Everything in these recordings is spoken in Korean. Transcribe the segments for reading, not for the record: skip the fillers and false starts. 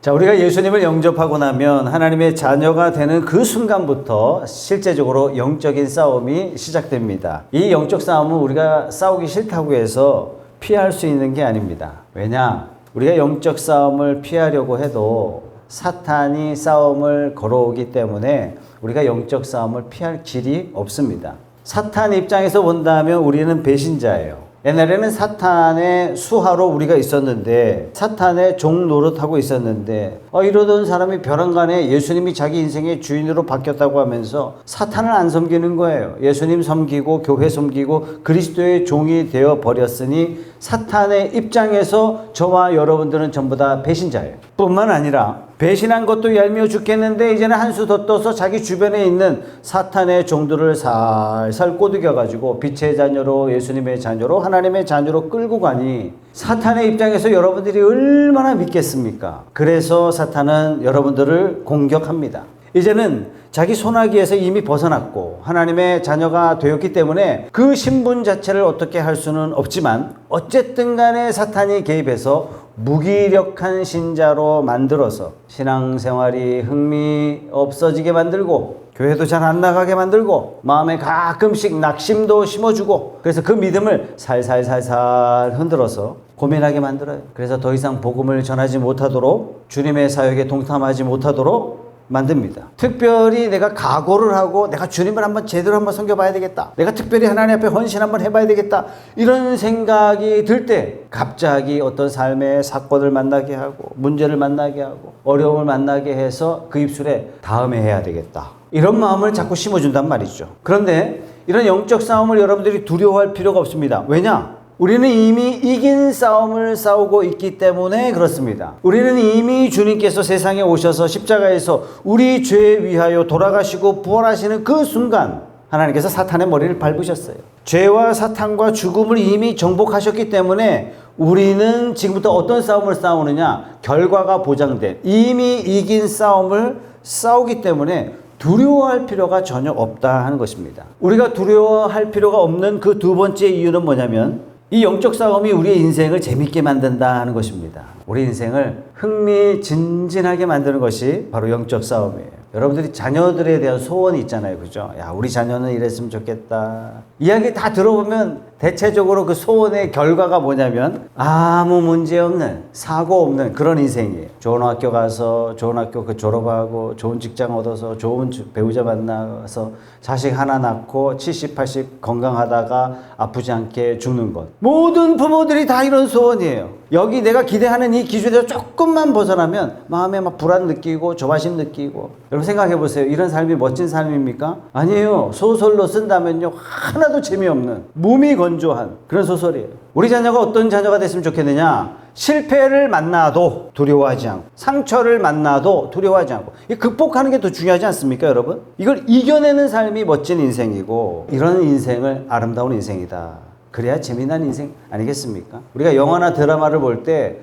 자, 우리가 예수님을 영접하고 나면 하나님의 자녀가 되는 그 순간부터 실제적으로 영적인 싸움이 시작됩니다. 이 영적 싸움은 우리가 싸우기 싫다고 해서 피할 수 있는 게 아닙니다. 왜냐? 우리가 영적 싸움을 피하려고 해도 사탄이 싸움을 걸어오기 때문에 우리가 영적 싸움을 피할 길이 없습니다. 사탄 입장에서 본다면 우리는 배신자예요. 옛날에는 사탄의 수하로 우리가 있었는데, 사탄의 종 노릇하고 있었는데, 이러던 사람이 벼랑간에 예수님이 자기 인생의 주인으로 바뀌었다고 하면서 사탄을 안 섬기는 거예요. 예수님 섬기고 교회 섬기고 그리스도의 종이 되어 버렸으니 사탄의 입장에서 저와 여러분들은 전부 다 배신자예요. 뿐만 아니라 배신한 것도 얄미워 죽겠는데 이제는 한 수 더 떠서 자기 주변에 있는 사탄의 종들을 살살 꼬드겨가지고 빛의 자녀로, 예수님의 자녀로, 하나님의 자녀로 끌고 가니 사탄의 입장에서 여러분들이 얼마나 믿겠습니까? 그래서 사탄은 여러분들을 공격합니다. 이제는 자기 손아귀에서 이미 벗어났고 하나님의 자녀가 되었기 때문에 그 신분 자체를 어떻게 할 수는 없지만 어쨌든 간에 사탄이 개입해서 무기력한 신자로 만들어서 신앙생활이 흥미 없어지게 만들고 교회도 잘 안 나가게 만들고 마음에 가끔씩 낙심도 심어주고 그래서 그 믿음을 살살살살 흔들어서 고민하게 만들어요. 그래서 더 이상 복음을 전하지 못하도록 주님의 사역에 동참하지 못하도록 만듭니다. 특별히 내가 각오를 하고 내가 주님을 한번 제대로 한번 섬겨봐야 되겠다. 내가 특별히 하나님 앞에 헌신 한번 해봐야 되겠다. 이런 생각이 들 때 갑자기 어떤 삶의 사건을 만나게 하고 문제를 만나게 하고 어려움을 만나게 해서 그 입술에 다음에 해야 되겠다. 이런 마음을 자꾸 심어준단 말이죠. 그런데 이런 영적 싸움을 여러분들이 두려워할 필요가 없습니다. 왜냐? 우리는 이미 이긴 싸움을 싸우고 있기 때문에 그렇습니다. 우리는 이미 주님께서 세상에 오셔서 십자가에서 우리 죄에 위하여 돌아가시고 부활하시는 그 순간 하나님께서 사탄의 머리를 밟으셨어요. 죄와 사탄과 죽음을 이미 정복하셨기 때문에 우리는 지금부터 어떤 싸움을 싸우느냐? 결과가 보장된 이미 이긴 싸움을 싸우기 때문에 두려워할 필요가 전혀 없다 하는 것입니다. 우리가 두려워할 필요가 없는 그 두 번째 이유는 뭐냐면 이 영적 싸움이 우리의 인생을 재밌게 만든다 하는 것입니다. 우리 인생을 흥미진진하게 만드는 것이 바로 영적 싸움이에요. 여러분들이 자녀들에 대한 소원이 있잖아요. 그죠? 야, 우리 자녀는 이랬으면 좋겠다. 이야기 다 들어보면 대체적으로 그 소원의 결과가 뭐냐면 아무 문제 없는, 사고 없는 그런 인생이에요. 좋은 학교 가서 좋은 학교 그 졸업하고 좋은 직장 얻어서 좋은 배우자 만나서 자식 하나 낳고 70, 80 건강하다가 아프지 않게 죽는 것. 모든 부모들이 다 이런 소원이에요. 여기 내가 기대하는 이 기준에서 조금만 벗어나면 마음에 막 불안 느끼고 조바심 느끼고. 여러분 생각해 보세요. 이런 삶이 멋진 삶입니까? 아니에요. 소설로 쓴다면요 하나도 재미없는 몸이 건조한 그런 소설이에요. 우리 자녀가 어떤 자녀가 됐으면 좋겠느냐? 실패를 만나도 두려워하지 않고 상처를 만나도 두려워하지 않고 이 극복하는 게 더 중요하지 않습니까, 여러분? 이걸 이겨내는 삶이 멋진 인생이고 이런 인생을 아름다운 인생이다. 그래야 재미난 인생 아니겠습니까? 우리가 영화나 드라마를 볼 때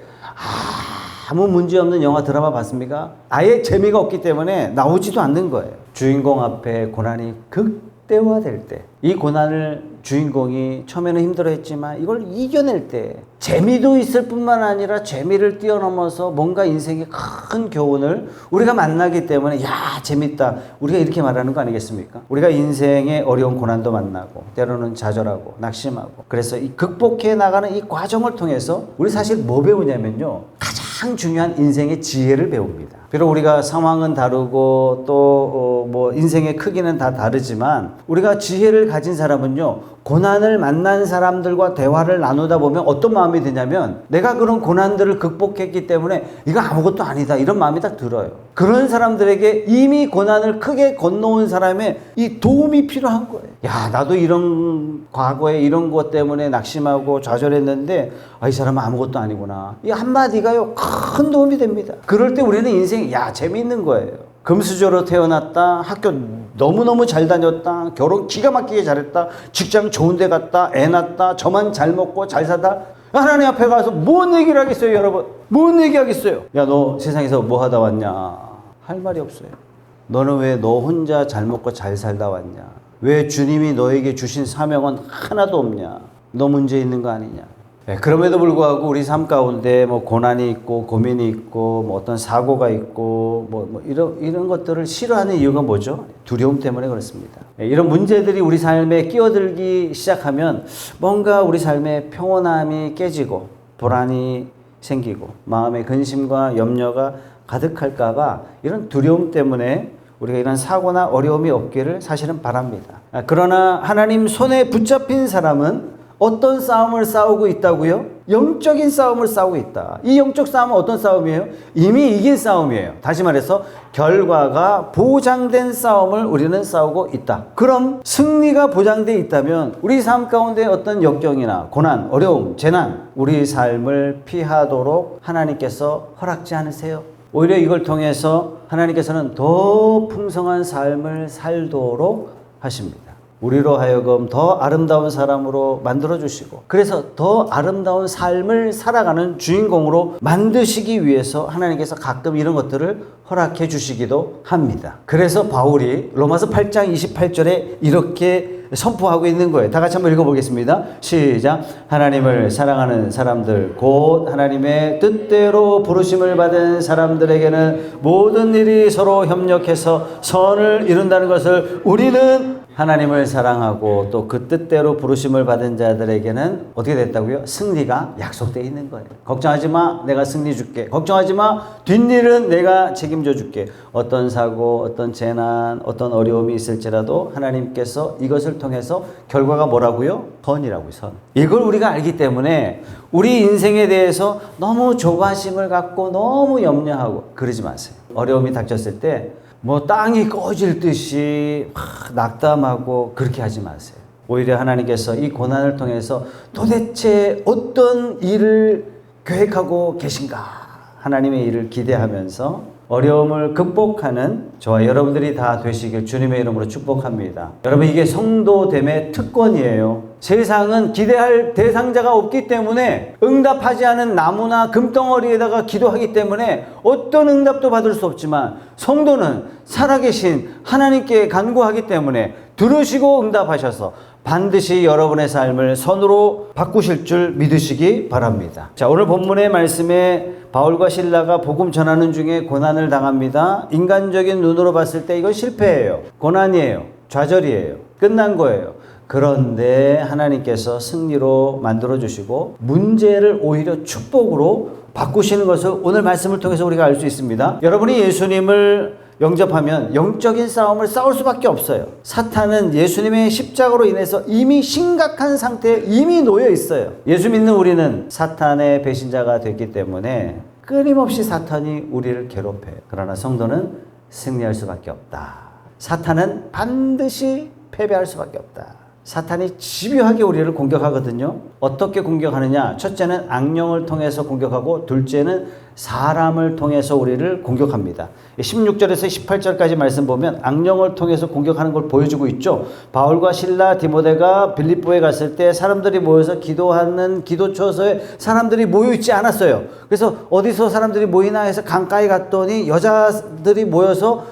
아무 문제 없는 영화 드라마 봤습니까? 아예 재미가 없기 때문에 나오지도 않는 거예요. 주인공 앞에 고난이 극대화될 때 이 고난을 주인공이 처음에는 힘들어했지만 이걸 이겨낼 때 재미도 있을 뿐만 아니라 재미를 뛰어넘어서 뭔가 인생의 큰 교훈을 우리가 만나기 때문에 야 재밌다 우리가 이렇게 말하는 거 아니겠습니까? 우리가 인생의 어려운 고난도 만나고 때로는 좌절하고 낙심하고 그래서 이 극복해 나가는 이 과정을 통해서 우리 사실 뭐 배우냐면요 가장 중요한 인생의 지혜를 배웁니다. 비록 우리가 상황은 다르고 또 뭐 인생의 크기는 다 다르지만 우리가 지혜를 가진 사람은요 고난을 만난 사람들과 대화를 나누다 보면 어떤 마음이 드냐면 내가 그런 고난들을 극복했기 때문에 이거 아무것도 아니다 이런 마음이 딱 들어요. 그런 사람들에게 이미 고난을 크게 건너온 사람의 이 도움이 필요한 거예요. 야 나도 이런 과거에 이런 것 때문에 낙심하고 좌절했는데 이 사람은 아무것도 아니구나. 이 한마디가요 큰 도움이 됩니다. 그럴 때 우리는 인생이 재미있는 거예요. 금수저로 태어났다, 학교 너무너무 잘 다녔다, 결혼 기가 막히게 잘했다, 직장 좋은 데 갔다, 애 낳았다, 저만 잘 먹고 잘 사다. 하나님 앞에 가서 뭔 얘기를 하겠어요, 여러분? 뭔 얘기 하겠어요? 야, 너 세상에서 뭐 하다 왔냐? 할 말이 없어요. 너는 왜 너 혼자 잘 먹고 잘 살다 왔냐? 왜 주님이 너에게 주신 사명은 하나도 없냐? 너 문제 있는 거 아니냐? 그럼에도 불구하고 우리 삶 가운데 뭐 고난이 있고 고민이 있고 뭐 어떤 사고가 있고 뭐 이런 것들을 싫어하는 이유가 뭐죠? 두려움 때문에 그렇습니다. 이런 문제들이 우리 삶에 끼어들기 시작하면 뭔가 우리 삶의 평온함이 깨지고 불안이 생기고 마음의 근심과 염려가 가득할까봐 이런 두려움 때문에 우리가 이런 사고나 어려움이 없기를 사실은 바랍니다. 그러나 하나님 손에 붙잡힌 사람은 어떤 싸움을 싸우고 있다고요? 영적인 싸움을 싸우고 있다. 이 영적 싸움은 어떤 싸움이에요? 이미 이긴 싸움이에요. 다시 말해서 결과가 보장된 싸움을 우리는 싸우고 있다. 그럼 승리가 보장되어 있다면 우리 삶 가운데 어떤 역경이나 고난, 어려움, 재난, 우리 삶을 피하도록 하나님께서 허락지 않으세요? 오히려 이걸 통해서 하나님께서는 더 풍성한 삶을 살도록 하십니다. 우리로 하여금 더 아름다운 사람으로 만들어주시고 그래서 더 아름다운 삶을 살아가는 주인공으로 만드시기 위해서 하나님께서 가끔 이런 것들을 허락해 주시기도 합니다. 그래서 바울이 로마서 8장 28절에 이렇게 선포하고 있는 거예요. 다 같이 한번 읽어보겠습니다. 시작. 하나님을 사랑하는 사람들 곧 하나님의 뜻대로 부르심을 받은 사람들에게는 모든 일이 서로 협력해서 선을 이룬다는 것을 우리는 하나님을 사랑하고 또 그 뜻대로 부르심을 받은 자들에게는 어떻게 됐다고요? 승리가 약속되어 있는 거예요. 걱정하지 마. 내가 승리 줄게. 걱정하지 마. 뒷일은 내가 책임져 줄게. 어떤 사고, 어떤 재난, 어떤 어려움이 있을지라도 하나님께서 이것을 통해서 결과가 뭐라고요? 선이라고요. 선. 이걸 우리가 알기 때문에 우리 인생에 대해서 너무 조바심을 갖고 너무 염려하고 그러지 마세요. 어려움이 닥쳤을 때 뭐 땅이 꺼질 듯이 막 낙담하고 그렇게 하지 마세요. 오히려 하나님께서 이 고난을 통해서 도대체 어떤 일을 계획하고 계신가? 하나님의 일을 기대하면서 어려움을 극복하는 저와 여러분들이 다 되시길 주님의 이름으로 축복합니다. 여러분 이게 성도됨의 특권이에요. 세상은 기대할 대상자가 없기 때문에 응답하지 않은 나무나 금덩어리에다가 기도하기 때문에 어떤 응답도 받을 수 없지만 성도는 살아계신 하나님께 간구하기 때문에 들으시고 응답하셔서 반드시 여러분의 삶을 선으로 바꾸실 줄 믿으시기 바랍니다. 자, 오늘 본문의 말씀에 바울과 실라가 복음 전하는 중에 고난을 당합니다. 인간적인 눈으로 봤을 때 이건 실패예요. 고난이에요. 좌절이에요. 끝난 거예요. 그런데 하나님께서 승리로 만들어 주시고 문제를 오히려 축복으로 바꾸시는 것을 오늘 말씀을 통해서 우리가 알 수 있습니다. 여러분이 예수님을 영접하면 영적인 싸움을 싸울 수밖에 없어요. 사탄은 예수님의 십자가로 인해서 이미 심각한 상태에 이미 놓여 있어요. 예수 믿는 우리는 사탄의 배신자가 됐기 때문에 끊임없이 사탄이 우리를 괴롭혀요. 그러나 성도는 승리할 수밖에 없다. 사탄은 반드시 패배할 수밖에 없다. 사탄이 집요하게 우리를 공격하거든요. 어떻게 공격하느냐? 첫째는 악령을 통해서 공격하고 둘째는 사람을 통해서 우리를 공격합니다. 16절에서 18절까지 말씀 보면 악령을 통해서 공격하는 걸 보여주고 있죠. 바울과 실라, 디모데가 빌립보에 갔을 때 사람들이 모여서 기도하는 기도처소에 사람들이 모여 있지 않았어요. 그래서 어디서 사람들이 모이나 해서 강가에 갔더니 여자들이 모여서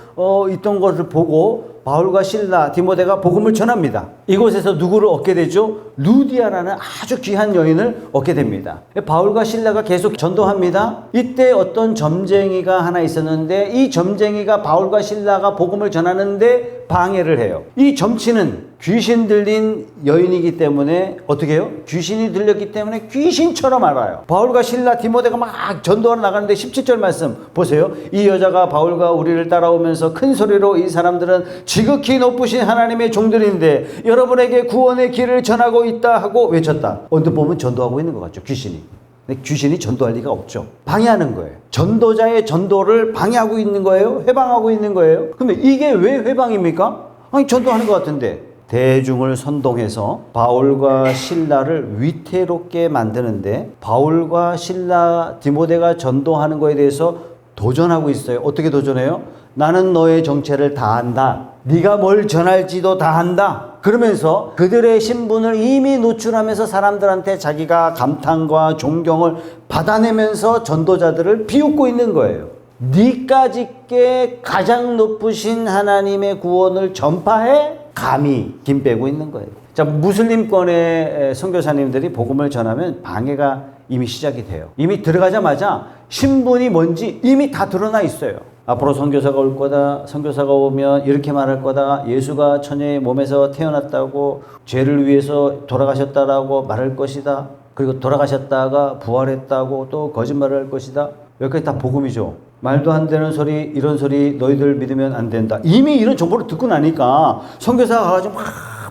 있던 것을 보고 바울과 실라, 디모데가 복음을 전합니다. 이곳에서 누구를 얻게 되죠? 루디아라는 아주 귀한 여인을 얻게 됩니다. 바울과 실라가 계속 전도합니다. 이때 어떤 점쟁이가 하나 있었는데 이 점쟁이가 바울과 실라가 복음을 전하는데 방해를 해요. 이 점치는 귀신 들린 여인이기 때문에 어떻게 해요? 귀신이 들렸기 때문에 귀신처럼 알아요. 바울과 실라, 디모데가 막 전도하러 나가는데 17절 말씀 보세요. 이 여자가 바울과 우리를 따라오면서 큰 소리로 이 사람들은 지극히 높으신 하나님의 종들인데 여러분에게 구원의 길을 전하고 있다 하고 외쳤다. 언뜻 보면 전도하고 있는 것 같죠. 귀신이. 근데 귀신이 전도할 리가 없죠. 방해하는 거예요. 전도자의 전도를 방해하고 있는 거예요. 회방하고 있는 거예요. 그러면 이게 왜 회방입니까? 아니 전도하는 것 같은데. 대중을 선동해서 바울과 실라를 위태롭게 만드는데 바울과 실라, 디모데가 전도하는 거에 대해서 도전하고 있어요. 어떻게 도전해요? 나는 너의 정체를 다 안다. 네가 뭘 전할지도 다 안다. 그러면서 그들의 신분을 이미 노출하면서 사람들한테 자기가 감탄과 존경을 받아내면서 전도자들을 비웃고 있는 거예요. 니까짓게 가장 높으신 하나님의 구원을 전파해? 감히 김 빼고 있는 거예요. 자, 자, 무슬림권의 선교사님들이 복음을 전하면 방해가 이미 시작이 돼요. 이미 들어가자마자 신분이 뭔지 이미 다 드러나 있어요. 앞으로 선교사가 올 거다. 선교사가 오면 이렇게 말할 거다. 예수가 처녀의 몸에서 태어났다고 죄를 위해서 돌아가셨다라고 말할 것이다. 그리고 돌아가셨다가 부활했다고 또 거짓말을 할 것이다. 여기까지 다 복음이죠. 말도 안 되는 소리, 이런 소리 너희들 믿으면 안 된다. 이미 이런 정보를 듣고 나니까 선교사가 가가지고 막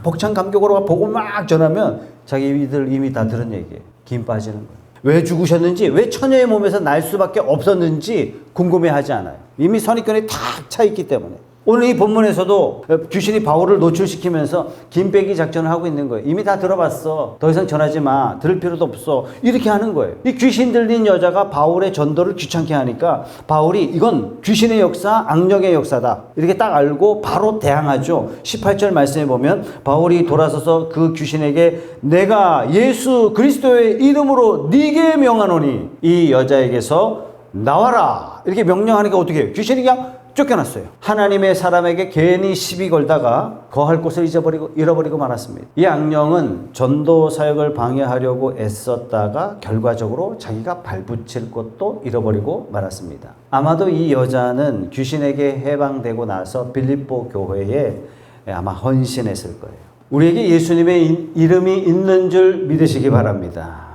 벅찬 감격으로 복음 막 전하면 자기들 이미 다 들은 얘기예요. 김 빠지는 거예요. 왜 죽으셨는지, 왜 처녀의 몸에서 날 수밖에 없었는지 궁금해하지 않아요. 이미 선입견이 탁 차 있기 때문에. 오늘 이 본문에서도 귀신이 바울을 노출시키면서 김빼기 작전을 하고 있는 거예요. 이미 다 들어봤어. 더 이상 전하지 마. 들을 필요도 없어. 이렇게 하는 거예요. 이 귀신 들린 여자가 바울의 전도를 귀찮게 하니까 바울이 이건 귀신의 역사, 악령의 역사다. 이렇게 딱 알고 바로 대항하죠. 18절 말씀에 보면 바울이 돌아서서 그 귀신에게 내가 예수 그리스도의 이름으로 네게 명하노니 이 여자에게서 나와라. 이렇게 명령하니까 어떻게 해요? 귀신이 그냥 쫓겨났어요. 하나님의 사람에게 괜히 시비 걸다가 거할 곳을 잃어버리고 말았습니다. 이 악령은 전도 사역을 방해하려고 애썼다가 결과적으로 자기가 발붙일 곳도 잃어버리고 말았습니다. 아마도 이 여자는 귀신에게 해방되고 나서 빌립보 교회에 아마 헌신했을 거예요. 우리에게 예수님의 이름이 있는 줄 믿으시기 바랍니다.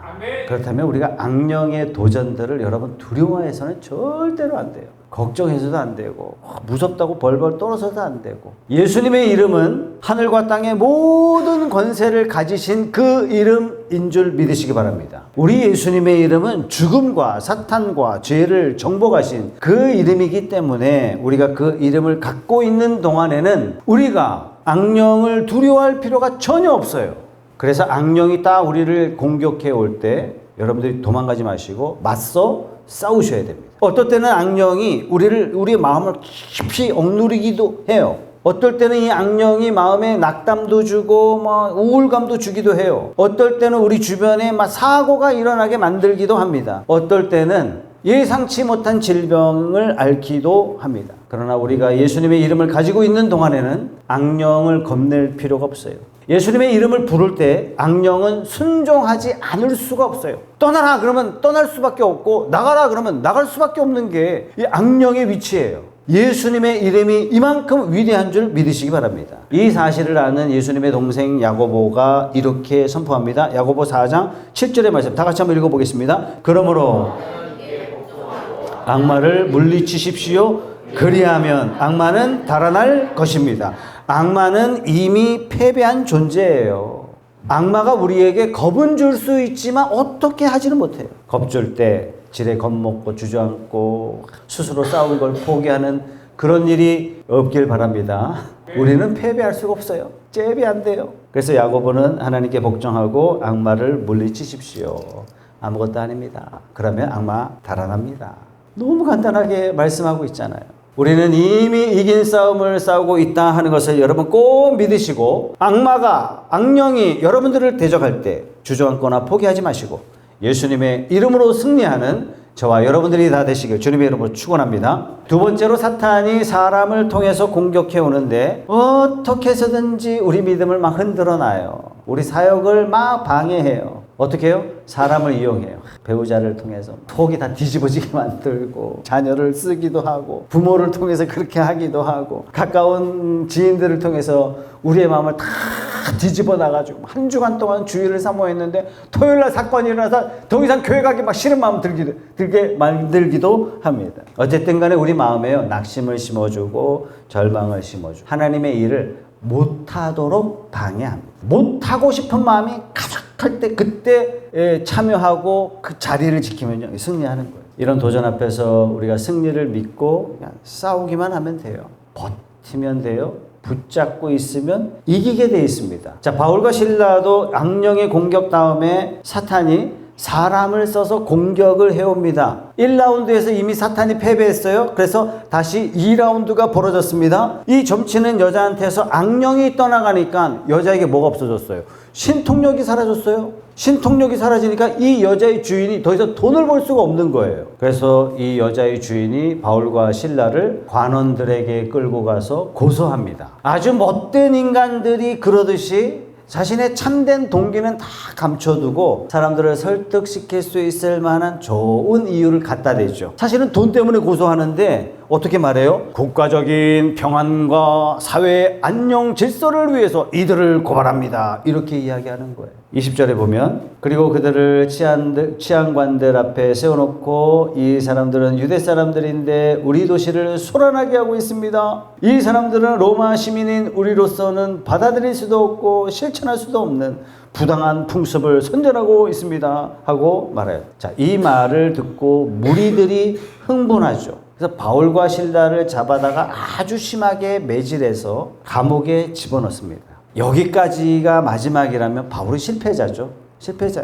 그렇다면 우리가 악령의 도전들을 여러분 두려워해서는 절대로 안 돼요. 걱정해서도 안 되고 무섭다고 벌벌 떨어서도 안 되고 예수님의 이름은 하늘과 땅의 모든 권세를 가지신 그 이름인 줄 믿으시기 바랍니다. 우리 예수님의 이름은 죽음과 사탄과 죄를 정복하신 그 이름이기 때문에 우리가 그 이름을 갖고 있는 동안에는 우리가 악령을 두려워할 필요가 전혀 없어요. 그래서 악령이 딱 우리를 공격해 올 때 여러분들이 도망가지 마시고 맞서 싸우셔야 됩니다. 어떨 때는 악령이 우리의 마음을 깊이 억누르기도 해요. 어떨 때는 이 악령이 마음에 낙담도 주고 우울감도 주기도 해요. 어떨 때는 우리 주변에 사고가 일어나게 만들기도 합니다. 어떨 때는 예상치 못한 질병을 앓기도 합니다. 그러나 우리가 예수님의 이름을 가지고 있는 동안에는 악령을 겁낼 필요가 없어요. 예수님의 이름을 부를 때 악령은 순종하지 않을 수가 없어요. 떠나라 그러면 떠날 수밖에 없고 나가라 그러면 나갈 수밖에 없는 게 이 악령의 위치예요. 예수님의 이름이 이만큼 위대한 줄 믿으시기 바랍니다. 이 사실을 아는 예수님의 동생 야고보가 이렇게 선포합니다. 야고보 4장 7절의 말씀 다 같이 한번 읽어보겠습니다. 그러므로 악마를 물리치십시오. 그리하면 악마는 달아날 것입니다. 악마는 이미 패배한 존재예요. 악마가 우리에게 겁은 줄 수 있지만 어떻게 하지는 못해요. 겁줄 때 지레 겁먹고 주저앉고 스스로 싸운 걸 포기하는 그런 일이 없길 바랍니다. 우리는 패배할 수가 없어요. 잽이 안 돼요. 그래서 야고보는 하나님께 복종하고 악마를 물리치십시오. 아무것도 아닙니다. 그러면 악마 달아납니다. 너무 간단하게 말씀하고 있잖아요. 우리는 이미 이긴 싸움을 싸우고 있다 하는 것을 여러분 꼭 믿으시고 악령이 여러분들을 대적할 때 주저앉거나 포기하지 마시고 예수님의 이름으로 승리하는 저와 여러분들이 다 되시길 주님의 이름으로 축원합니다. 두 번째로 사탄이 사람을 통해서 공격해 오는데 어떻게 해서든지 우리 믿음을 막 흔들어 놔요. 우리 사역을 막 방해해요. 어떻게 해요? 사람을 이용해요. 배우자를 통해서 속이 다 뒤집어지게 만들고 자녀를 쓰기도 하고 부모를 통해서 그렇게 하기도 하고 가까운 지인들을 통해서 우리의 마음을 다 뒤집어 놔가지고 한 주간 동안 주일을 사모했는데 토요일날 사건이 일어나서 더 이상 교회 가기 막 싫은 마음 들게 만들기도 합니다. 어쨌든 간에 우리 마음에요 낙심을 심어주고 절망을 심어주고 하나님의 일을 못하도록 방해합니다. 못하고 싶은 마음이 가득할 때 그때 참여하고 그 자리를 지키면 승리하는 거예요. 이런 도전 앞에서 우리가 승리를 믿고 그냥 싸우기만 하면 돼요. 버티면 돼요. 붙잡고 있으면 이기게 돼 있습니다. 자, 바울과 실라도 악령의 공격 다음에 사탄이 사람을 써서 공격을 해옵니다. 1라운드에서 이미 사탄이 패배했어요. 그래서 다시 2라운드가 벌어졌습니다. 이 점치는 여자한테서 악령이 떠나가니까 여자에게 뭐가 없어졌어요? 신통력이 사라졌어요. 신통력이 사라지니까 이 여자의 주인이 더 이상 돈을 벌 수가 없는 거예요. 그래서 이 여자의 주인이 바울과 실라를 관원들에게 끌고 가서 고소합니다. 아주 못된 인간들이 그러듯이 자신의 참된 동기는 다 감춰두고 사람들을 설득시킬 수 있을 만한 좋은 이유를 갖다 대죠. 사실은 돈 때문에 고소하는데 어떻게 말해요? 국가적인 평안과 사회 안녕 질서를 위해서 이들을 고발합니다. 이렇게 이야기하는 거예요. 20절에 보면 그리고 그들을 치안관들 앞에 세워놓고 이 사람들은 유대 사람들인데 우리 도시를 소란하게 하고 있습니다. 이 사람들은 로마 시민인 우리로서는 받아들일 수도 없고 실천할 수도 없는 부당한 풍습을 선전하고 있습니다 하고 말해요. 자, 이 말을 듣고 무리들이 흥분하죠. 그래서 바울과 실라를 잡아다가 아주 심하게 매질해서 감옥에 집어넣습니다. 여기까지가 마지막이라면 바울은 실패자죠.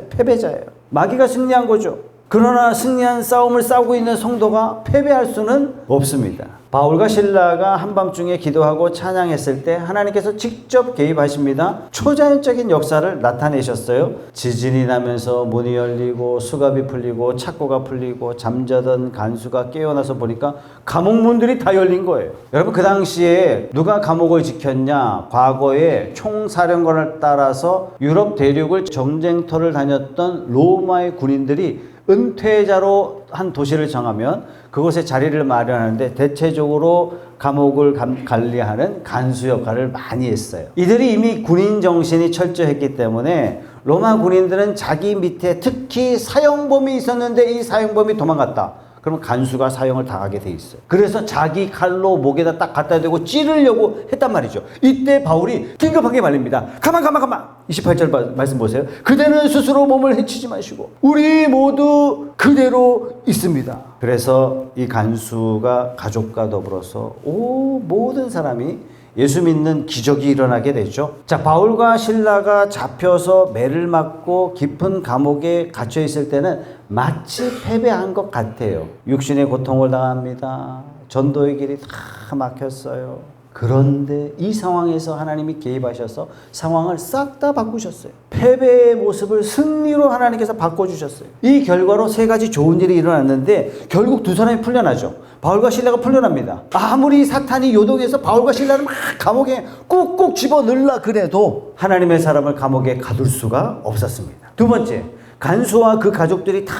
패배자예요. 마귀가 승리한 거죠. 그러나 승리한 싸움을 싸우고 있는 성도가 패배할 수는 없습니다. 바울과 실라가 한밤중에 기도하고 찬양했을 때 하나님께서 직접 개입하십니다. 초자연적인 역사를 나타내셨어요. 지진이 나면서 문이 열리고 수갑이 풀리고 착고가 풀리고 잠자던 간수가 깨어나서 보니까 감옥 문들이 다 열린 거예요. 여러분, 그 당시에 누가 감옥을 지켰냐? 과거에 총사령관을 따라서 유럽 대륙을 전쟁터를 다녔던 로마의 군인들이 은퇴자로 한 도시를 정하면 그곳에 자리를 마련하는데 대체적으로 감옥을 관리하는 간수 역할을 많이 했어요. 이들이 이미 군인 정신이 철저했기 때문에 로마 군인들은 자기 밑에 특히 사형범이 있었는데 이 사형범이 도망갔다. 그러면 간수가 사형을 당하게 돼 있어요. 그래서 자기 칼로 목에다 딱 갖다 대고 찌르려고 했단 말이죠. 이때 바울이 긴급하게 말립니다. 가만. 28절 말씀 보세요. 그대는 스스로 몸을 해치지 마시고 우리 모두 그대로 있습니다. 그래서 이 간수가 가족과 더불어서 모든 사람이 예수 믿는 기적이 일어나게 되죠. 자, 바울과 실라가 잡혀서 매를 맞고 깊은 감옥에 갇혀 있을 때는 마치 패배한 것 같아요. 육신의 고통을 당합니다. 전도의 길이 다 막혔어요. 그런데 이 상황에서 하나님이 개입하셔서 상황을 싹 다 바꾸셨어요. 패배의 모습을 승리로 하나님께서 바꿔주셨어요. 이 결과로 세 가지 좋은 일이 일어났는데 결국 두 사람이 풀려나죠. 바울과 실라가 풀려납니다. 아무리 사탄이 요동해서 바울과 실라를 막 감옥에 꾹꾹 집어넣으려 그래도 하나님의 사람을 감옥에 가둘 수가 없었습니다. 두 번째, 간수와 그 가족들이 다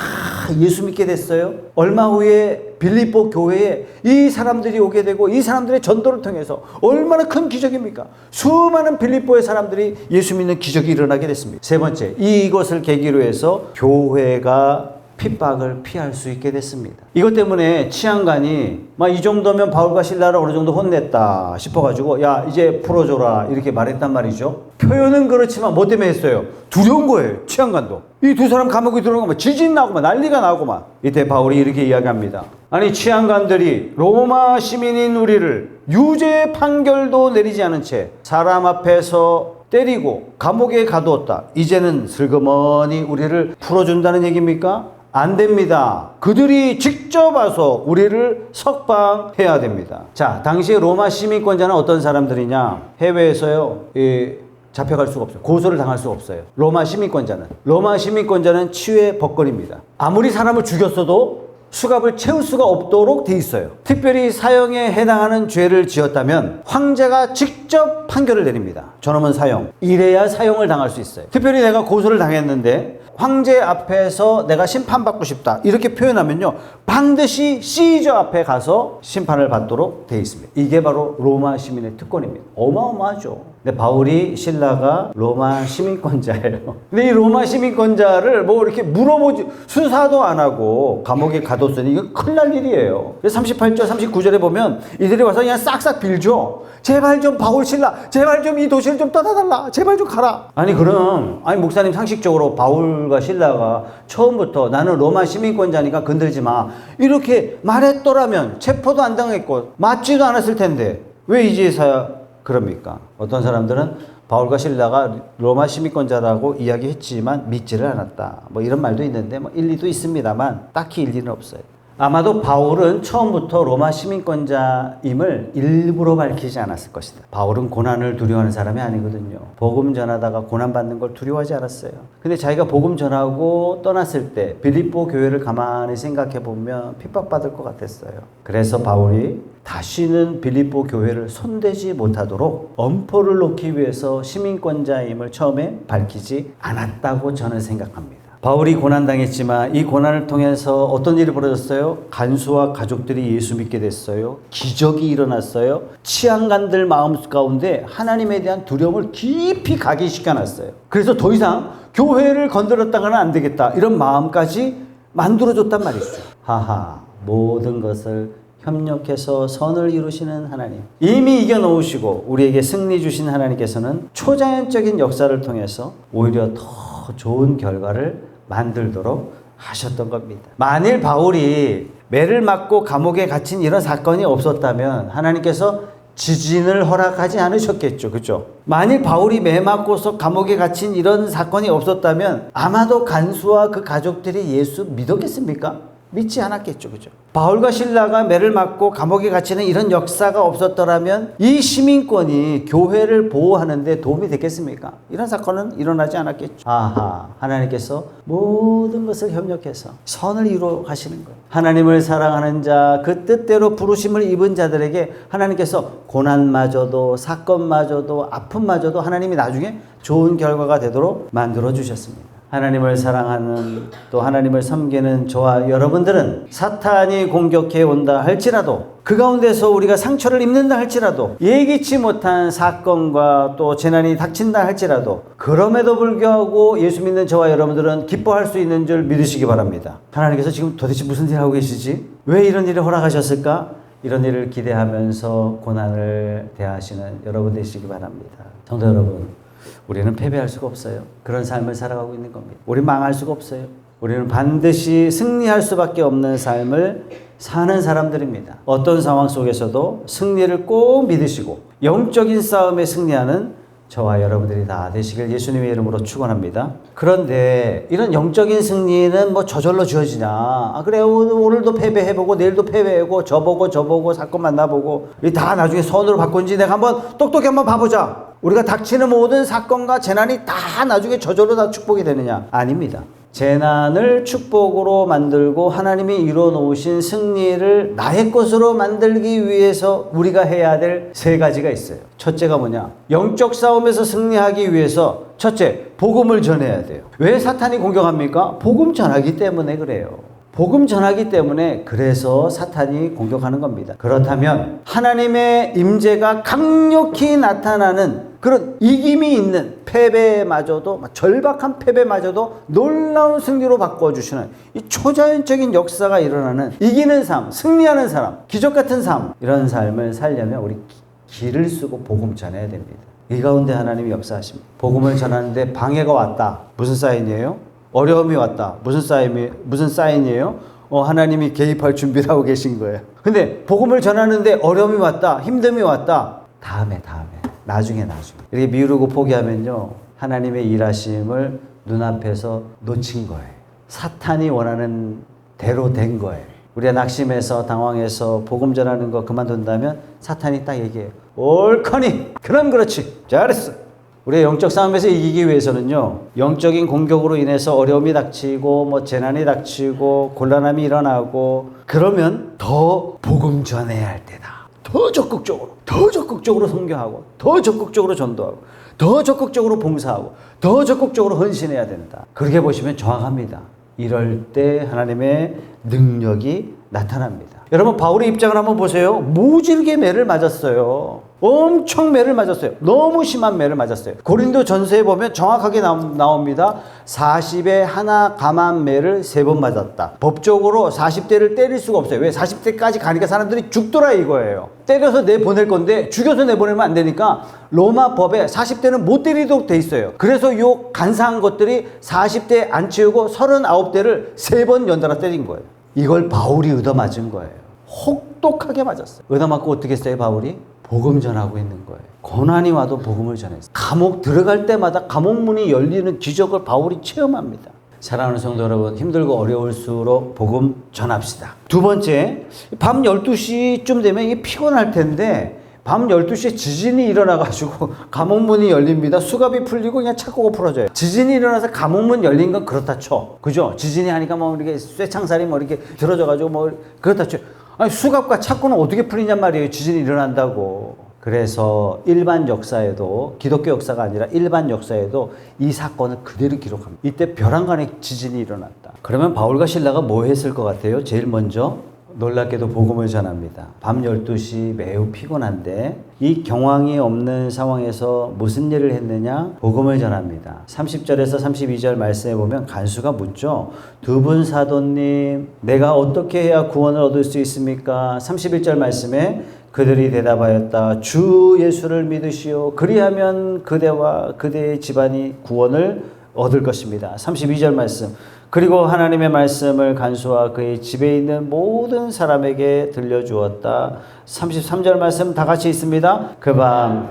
예수 믿게 됐어요. 얼마 후에 빌립보 교회에 이 사람들이 오게 되고 이 사람들의 전도를 통해서 얼마나 큰 기적입니까? 수많은 빌립보의 사람들이 예수 믿는 기적이 일어나게 됐습니다. 세 번째, 이것을 계기로 해서 교회가 핍박을 피할 수 있게 됐습니다. 이것 때문에 치안관이 이 정도면 바울과 실라를 어느 정도 혼냈다 싶어가지고 야, 이제 풀어줘라 이렇게 말했단 말이죠. 표현은 그렇지만 뭐 때문에 했어요? 두려운 거예요. 치안관도. 이 두 사람 감옥에 들어가면 지진 나고 난리가 나고 이때 바울이 이렇게 이야기합니다. 아니, 치안관들이 로마 시민인 우리를 유죄 판결도 내리지 않은 채 사람 앞에서 때리고 감옥에 가두었다. 이제는 슬그머니 우리를 풀어준다는 얘기입니까? 안 됩니다. 그들이 직접 와서 우리를 석방해야 됩니다. 자, 당시 로마 시민권자는 어떤 사람들이냐? 해외에서요, 잡혀갈 수가 없어요. 고소를 당할 수가 없어요. 로마 시민권자는 치유의 법권입니다. 아무리 사람을 죽였어도 수갑을 채울 수가 없도록 돼 있어요. 특별히 사형에 해당하는 죄를 지었다면 황제가 직접 판결을 내립니다. 저놈은 사형. 이래야 사형을 당할 수 있어요. 특별히 내가 고소를 당했는데 황제 앞에서 내가 심판받고 싶다 이렇게 표현하면요, 반드시 시저 앞에 가서 심판을 받도록 돼 있습니다. 이게 바로 로마 시민의 특권입니다. 어마어마하죠. 근데 바울이 실라가 로마 시민권자예요. 근데 이 로마 시민권자를 이렇게 물어보지, 수사도 안 하고 감옥에 가뒀으니 이거 큰일 날 일이에요. 38절 39절에 보면 이들이 와서 그냥 싹싹 빌죠. 제발 좀 바울 실라, 제발 좀 이 도시를 좀 떠나달라, 제발 좀 가라. 아니 목사님, 상식적으로 바울과 실라가 처음부터 나는 로마 시민권자니까 건들지 마 이렇게 말했더라면 체포도 안 당했고 맞지도 않았을 텐데 왜 이제서야 그럽니까? 어떤 사람들은 바울과 실라가 로마 시민권자라고 이야기했지만 믿지를 않았다. 이런 말도 있는데 일리도 있습니다만 딱히 일리는 없어요. 아마도 바울은 처음부터 로마 시민권자임을 일부러 밝히지 않았을 것이다. 바울은 고난을 두려워하는 사람이 아니거든요. 복음 전하다가 고난받는 걸 두려워하지 않았어요. 근데 자기가 복음 전하고 떠났을 때 빌립보 교회를 가만히 생각해 보면 핍박받을 것 같았어요. 그래서 바울이 다시는 빌립보 교회를 손대지 못하도록 엄포를 놓기 위해서 시민권자임을 처음에 밝히지 않았다고 저는 생각합니다. 바울이 고난당했지만 이 고난을 통해서 어떤 일이 벌어졌어요? 간수와 가족들이 예수 믿게 됐어요. 기적이 일어났어요. 치안관들 마음 가운데 하나님에 대한 두려움을 깊이 각인시켜놨어요. 그래서 더 이상 교회를 건드렸다가는 안 되겠다, 이런 마음까지 만들어줬단 말이죠. 하하, 모든 것을 협력해서 선을 이루시는 하나님, 이미 이겨놓으시고 우리에게 승리 주신 하나님께서는 초자연적인 역사를 통해서 오히려 더 좋은 결과를 만들도록 하셨던 겁니다. 만일 바울이 매를 맞고 감옥에 갇힌 이런 사건이 없었다면 하나님께서 지진을 허락하지 않으셨겠죠. 그죠? 만일 바울이 매 맞고서 감옥에 갇힌 이런 사건이 없었다면 아마도 간수와 그 가족들이 예수 믿었겠습니까? 믿지 않았겠죠. 그죠? 바울과 실라가 매를 맞고 감옥에 갇히는 이런 역사가 없었더라면 이 시민권이 교회를 보호하는 데 도움이 됐겠습니까? 이런 사건은 일어나지 않았겠죠. 아하, 하나님께서 모든 것을 협력해서 선을 이루어 가시는 거예요. 하나님을 사랑하는 자, 그 뜻대로 부르심을 입은 자들에게 하나님께서 고난마저도, 사건마저도, 아픔마저도 하나님이 나중에 좋은 결과가 되도록 만들어 주셨습니다. 하나님을 사랑하는, 또 하나님을 섬기는 저와 여러분들은 사탄이 공격해 온다 할지라도, 그 가운데서 우리가 상처를 입는다 할지라도, 예기치 못한 사건과 또 재난이 닥친다 할지라도, 그럼에도 불구하고 예수 믿는 저와 여러분들은 기뻐할 수 있는 줄 믿으시기 바랍니다. 하나님께서 지금 도대체 무슨 일을 하고 계시지? 왜 이런 일을 허락하셨을까? 이런 일을 기대하면서 고난을 대하시는 여러분 되시기 바랍니다. 성도 여러분, 우리는 패배할 수가 없어요. 그런 삶을 살아가고 있는 겁니다. 우리는 망할 수가 없어요. 우리는 반드시 승리할 수밖에 없는 삶을 사는 사람들입니다. 어떤 상황 속에서도 승리를 꼭 믿으시고 영적인 싸움에 승리하는 저와 여러분들이 다 되시길 예수님의 이름으로 축원합니다. 그런데 이런 영적인 승리는 뭐 저절로 주어지냐? 그래, 오늘도 패배해보고 내일도 패배하고 저보고 사건 만나보고 다 나중에 선으로 바꾼지 내가 한번 똑똑히 한번 봐보자. 우리가 닥치는 모든 사건과 재난이 다 나중에 저절로 다 축복이 되느냐? 아닙니다. 재난을 축복으로 만들고 하나님이 이루어 놓으신 승리를 나의 것으로 만들기 위해서 우리가 해야 될 세 가지가 있어요. 첫째가 뭐냐? 영적 싸움에서 승리하기 위해서 첫째, 복음을 전해야 돼요. 왜 사탄이 공격합니까? 복음 전하기 때문에 그래요. 복음 전하기 때문에 그래서 사탄이 공격하는 겁니다. 그렇다면 하나님의 임재가 강력히 나타나는 그런 이김이 있는 패배마저도, 절박한 패배마저도 놀라운 승리로 바꿔주시는 이 초자연적인 역사가 일어나는 이기는 삶, 승리하는 사람, 기적 같은 삶, 이런 삶을 살려면 우리 기를 쓰고 복음 전해야 됩니다. 이 가운데 하나님이 역사하십니다. 복음을 전하는데 방해가 왔다. 무슨 사인이에요? 어려움이 왔다. 무슨 사인이에요? 하나님이 개입할 준비를 하고 계신 거예요. 근데 복음을 전하는데 어려움이 왔다. 힘듦이 왔다. 다음에. 나중에. 이렇게 미루고 포기하면요, 하나님의 일하심을 눈앞에서 놓친 거예요. 사탄이 원하는 대로 된 거예요. 우리가 낙심해서 당황해서 복음 전하는 거 그만둔다면 사탄이 딱 얘기해요. 옳거니. 그럼 그렇지. 잘했어. 우리의 영적 싸움에서 이기기 위해서는요, 영적인 공격으로 인해서 어려움이 닥치고 재난이 닥치고 곤란함이 일어나고 그러면 더 복음 전해야 할 때다. 더 적극적으로 선교하고, 더 적극적으로 전도하고, 더 적극적으로 봉사하고, 더 적극적으로 헌신해야 된다. 그렇게 보시면 정확합니다. 이럴 때 하나님의 능력이 나타납니다. 여러분, 바울의 입장을 한번 보세요. 무지르게 매를 맞았어요. 엄청 매를 맞았어요. 너무 심한 매를 맞았어요. 고린도 전서에 보면 정확하게 나옵니다. 40에 하나 감한 매를 3번 맞았다. 법적으로 40대를 때릴 수가 없어요. 왜? 40대까지 가니까 사람들이 죽더라 이거예요. 때려서 내보낼 건데 죽여서 내보내면 안 되니까 로마 법에 40대는 못 때리도록 돼 있어요. 그래서 요 간사한 것들이 40대 안 채우고 39대를 3번 연달아 때린 거예요. 이걸 바울이 얻어맞은 거예요. 혹독하게 맞았어요. 얻어맞고 어떻게 했어요, 바울이? 복음 전하고 있는 거예요. 고난이 와도 복음을 전했어요. 감옥 들어갈 때마다 감옥 문이 열리는 기적을 바울이 체험합니다. 사랑하는 성도 여러분, 힘들고 어려울수록 복음 전합시다. 두 번째, 밤 12시쯤 되면 이게 피곤할 텐데 밤 12시에 지진이 일어나가지고 감옥문이 열립니다. 수갑이 풀리고 그냥 착고가 풀어져요. 지진이 일어나서 감옥문 열린 건 그렇다 쳐. 그죠? 지진이 하니까 뭐 이렇게 쇠창살이 뭐 이렇게 들어져가지고 뭐 그렇다 쳐. 아니, 수갑과 착고는 어떻게 풀리냔 말이에요. 지진이 일어난다고. 그래서 일반 역사에도, 기독교 역사가 아니라 일반 역사에도 이 사건을 그대로 기록합니다. 이때 벼랑간에 지진이 일어났다. 그러면 바울과 실라가 뭐 했을 것 같아요? 제일 먼저 놀랍게도 복음을 전합니다. 밤 12시 매우 피곤한데 이 경황이 없는 상황에서 무슨 일을 했느냐? 복음을 전합니다. 30절에서 32절 말씀에 보면 간수가 묻죠. 두 분 사도님, 내가 어떻게 해야 구원을 얻을 수 있습니까? 31절 말씀에 그들이 대답하였다. 주 예수를 믿으시오. 그리하면 그대와 그대의 집안이 구원을 얻을 것입니다. 32절 말씀. 그리고 하나님의 말씀을 간수와 그의 집에 있는 모든 사람에게 들려주었다. 33절 말씀 다 같이 있습니다. 그 밤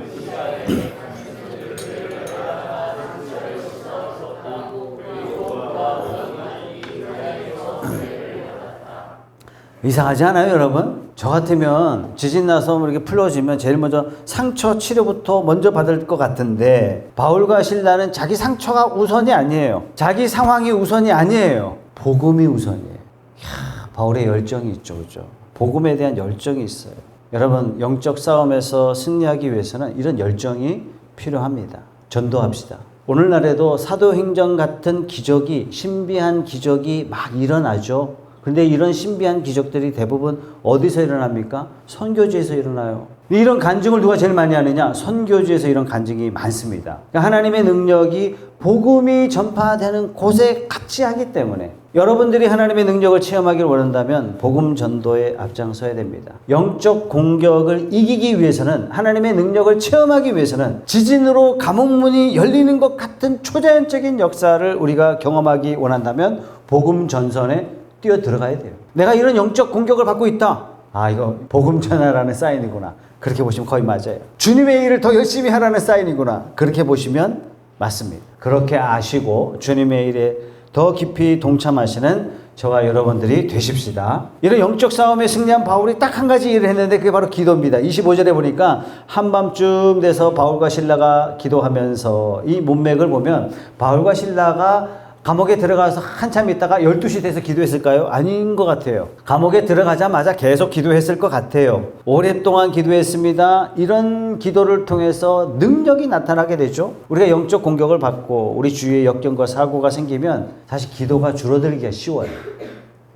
이상하지 않아요, 여러분? 저 같으면 지진 나서 이렇게 풀어지면 제일 먼저 상처 치료부터 먼저 받을 것 같은데 바울과 실라는 자기 상처가 우선이 아니에요. 자기 상황이 우선이 아니에요. 복음이 우선이에요. 이야, 바울의 열정이 있죠, 그죠? 복음에 대한 열정이 있어요. 여러분, 영적 싸움에서 승리하기 위해서는 이런 열정이 필요합니다. 전도합시다. 오늘날에도 사도행전 같은 기적이, 신비한 기적이 막 일어나죠. 근데 이런 신비한 기적들이 대부분 어디서 일어납니까? 선교지에서 일어나요. 이런 간증을 누가 제일 많이 하느냐? 선교지에서 이런 간증이 많습니다. 그러니까 하나님의 능력이 복음이 전파되는 곳에 같이 하기 때문에 여러분들이 하나님의 능력을 체험하기를 원한다면 복음 전도에 앞장서야 됩니다. 영적 공격을 이기기 위해서는, 하나님의 능력을 체험하기 위해서는 지진으로 감옥문이 열리는 것 같은 초자연적인 역사를 우리가 경험하기 원한다면 복음 전선에 뛰어 들어가야 돼요. 내가 이런 영적 공격을 받고 있다. 아, 이거 복음 전하라는 사인이구나. 그렇게 보시면 거의 맞아요. 주님의 일을 더 열심히 하라는 사인이구나. 그렇게 보시면 맞습니다. 그렇게 아시고 주님의 일에 더 깊이 동참하시는 저와 여러분들이 되십시다. 이런 영적 싸움에 승리한 바울이 딱 한 가지 일을 했는데 그게 바로 기도입니다. 25절에 보니까 한밤쯤 돼서 바울과 실라가 기도하면서, 이 문맥을 보면 바울과 실라가 감옥에 들어가서 한참 있다가 12시 돼서 기도했을까요? 아닌 것 같아요. 감옥에 들어가자마자 계속 기도했을 것 같아요. 오랫동안 기도했습니다. 이런 기도를 통해서 능력이 나타나게 되죠. 우리가 영적 공격을 받고 우리 주위에 역경과 사고가 생기면 사실 기도가 줄어들기가 쉬워요.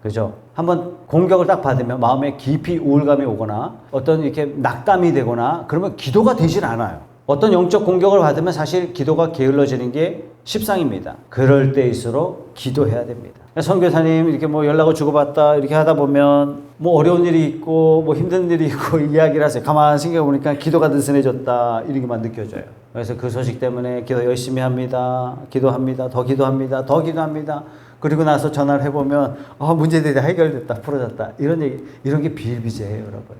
그죠? 한번 공격을 딱 받으면 마음에 깊이 우울감이 오거나 어떤 이렇게 낙담이 되거나 그러면 기도가 되질 않아요. 어떤 영적 공격을 받으면 사실 기도가 게을러지는 게 십상입니다. 그럴 때일수록 기도해야 됩니다. 선교사님 이렇게 뭐 연락을 주고받다 이렇게 하다 보면 뭐 어려운 일이 있고 뭐 힘든 일이 있고 이야기를 하세요. 가만히 생각해보니까 기도가 느슨해졌다 이런 게만 느껴져요. 그래서 그 소식 때문에 기도 열심히 합니다. 기도합니다. 더 기도합니다. 더 기도합니다. 그리고 나서 전화를 해보면 문제들이 해결됐다. 풀어졌다. 이런 얘기, 이런 게 비일비재해요, 여러분.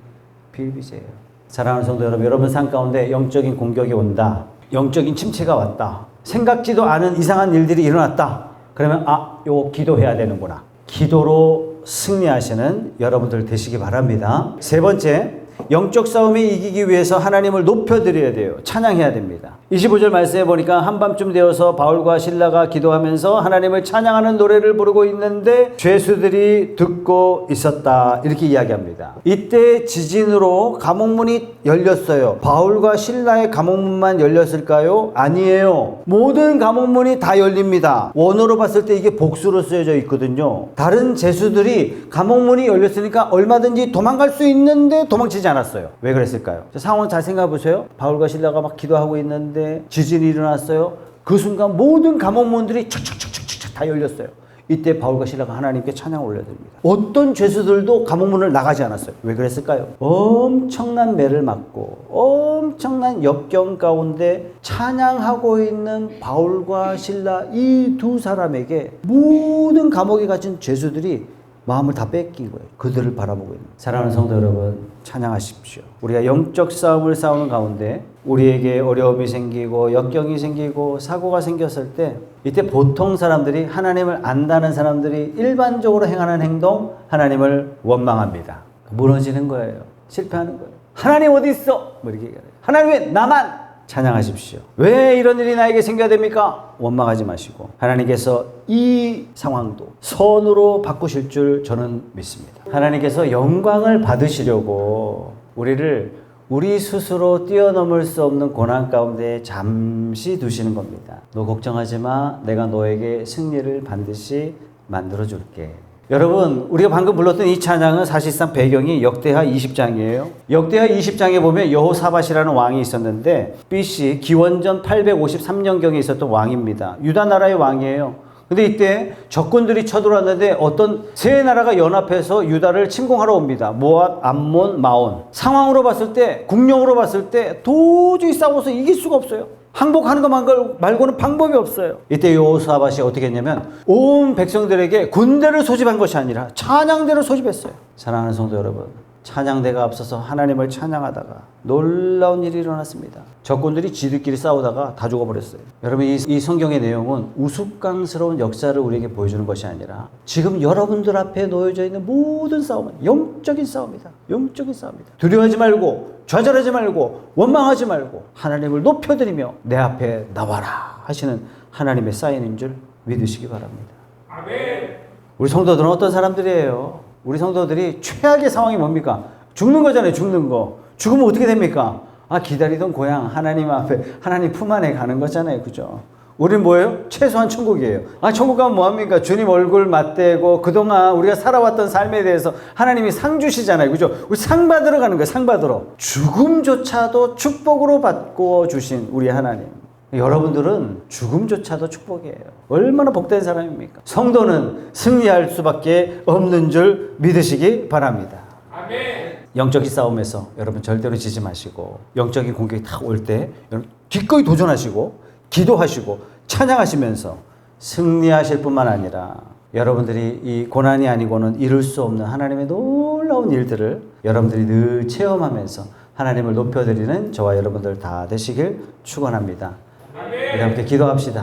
비일비재해요. 사랑하는 성도 여러분, 여러분 삶 가운데 영적인 공격이 온다. 영적인 침체가 왔다. 생각지도 않은 이상한 일들이 일어났다. 그러면 요거 기도해야 되는구나. 기도로 승리하시는 여러분들 되시기 바랍니다. 세 번째, 영적 싸움에 이기기 위해서 하나님을 높여드려야 돼요. 찬양해야 됩니다. 25절 말씀해 보니까 한밤쯤 되어서 바울과 실라가 기도하면서 하나님을 찬양하는 노래를 부르고 있는데 죄수들이 듣고 있었다. 이렇게 이야기합니다. 이때 지진으로 감옥문이 열렸어요. 바울과 실라의 감옥문만 열렸을까요? 아니에요. 모든 감옥문이 다 열립니다. 원어로 봤을 때 이게 복수로 쓰여져 있거든요. 다른 죄수들이 감옥문이 열렸으니까 얼마든지 도망갈 수 있는데 도망치지 않았어요. 왜 그랬을까요? 상황 잘 생각해 보세요. 바울과 실라가 막 기도하고 있는데 지진이 일어났어요. 그 순간 모든 감옥문들이 척척척척척 다 열렸어요. 이때 바울과 실라가 하나님께 찬양을 올려드립니다. 어떤 죄수들도 감옥문을 나가지 않았어요. 왜 그랬을까요? 엄청난 매를 맞고 엄청난 역경 가운데 찬양하고 있는 바울과 실라 이 두 사람에게 모든 감옥에 갇힌 죄수들이 마음을 다 뺏긴 거예요. 그들을 바라보고 있는. 사랑하는 성도 여러분, 찬양하십시오. 우리가 영적 싸움을 싸우는 가운데 우리에게 어려움이 생기고 역경이 생기고 사고가 생겼을 때 이때 보통 사람들이 하나님을 안다는 사람들이 일반적으로 행하는 행동, 하나님을 원망합니다. 무너지는 거예요. 실패하는 거예요. 하나님 어디 있어? 뭐 이렇게 얘기해요. 하나님 왜 나만? 찬양하십시오. 왜 이런 일이 나에게 생겨야 됩니까? 원망하지 마시고 하나님께서 이 상황도 선으로 바꾸실 줄 저는 믿습니다. 하나님께서 영광을 받으시려고 우리를 우리 스스로 뛰어넘을 수 없는 고난 가운데 잠시 두시는 겁니다. 너 걱정하지 마. 내가 너에게 승리를 반드시 만들어 줄게. 여러분, 우리가 방금 불렀던 이 찬양은 사실상 배경이 역대하 20장이에요. 역대하 20장에 보면 여호사밧이라는 왕이 있었는데 BC 기원전 853년경에 있었던 왕입니다. 유다 나라의 왕이에요. 근데 이때 적군들이 쳐들어왔는데 어떤 세 나라가 연합해서 유다를 침공하러 옵니다. 모압, 암몬, 마온. 상황으로 봤을 때, 국력으로 봤을 때 도저히 싸워서 이길 수가 없어요. 항복하는 것 말고는 방법이 없어요. 이때 여호사밧이 어떻게 했냐면 온 백성들에게 군대를 소집한 것이 아니라 찬양대를 소집했어요. 사랑하는 성도 여러분, 찬양대가 앞서서 하나님을 찬양하다가 놀라운 일이 일어났습니다. 적군들이 지들끼리 싸우다가 다 죽어버렸어요. 여러분, 이 성경의 내용은 우스꽝스러운 역사를 우리에게 보여주는 것이 아니라 지금 여러분들 앞에 놓여져 있는 모든 싸움은 영적인 싸움이다. 영적인 싸움이다. 두려워하지 말고 좌절하지 말고 원망하지 말고 하나님을 높여드리며 내 앞에 나와라 하시는 하나님의 사인인 줄 믿으시기 바랍니다. 아멘. 우리 성도들은 어떤 사람들이에요? 우리 성도들이 최악의 상황이 뭡니까? 죽는 거잖아요. 죽는 거. 죽으면 어떻게 됩니까? 기다리던 고향 하나님 앞에 하나님 품 안에 가는 거잖아요. 그죠? 우리는 뭐예요? 최소한 천국이에요. 천국 가면 뭐합니까? 주님 얼굴 맞대고 그동안 우리가 살아왔던 삶에 대해서 하나님이 상 주시잖아요. 그죠? 우리 상 받으러 가는 거예요. 상 받으러. 죽음조차도 축복으로 바꾸어 주신 우리 하나님. 여러분들은 죽음조차도 축복이에요. 얼마나 복된 사람입니까? 성도는 승리할 수밖에 없는 줄 믿으시기 바랍니다. 아멘. 영적인 싸움에서 여러분 절대로 지지 마시고 영적인 공격이 딱 올 때 여러분 기꺼이 도전하시고 기도하시고 찬양하시면서 승리하실 뿐만 아니라 여러분들이 이 고난이 아니고는 이룰 수 없는 하나님의 놀라운 일들을 여러분들이 늘 체험하면서 하나님을 높여드리는 저와 여러분들 다 되시길 축원합니다. 우리 함께 기도합시다.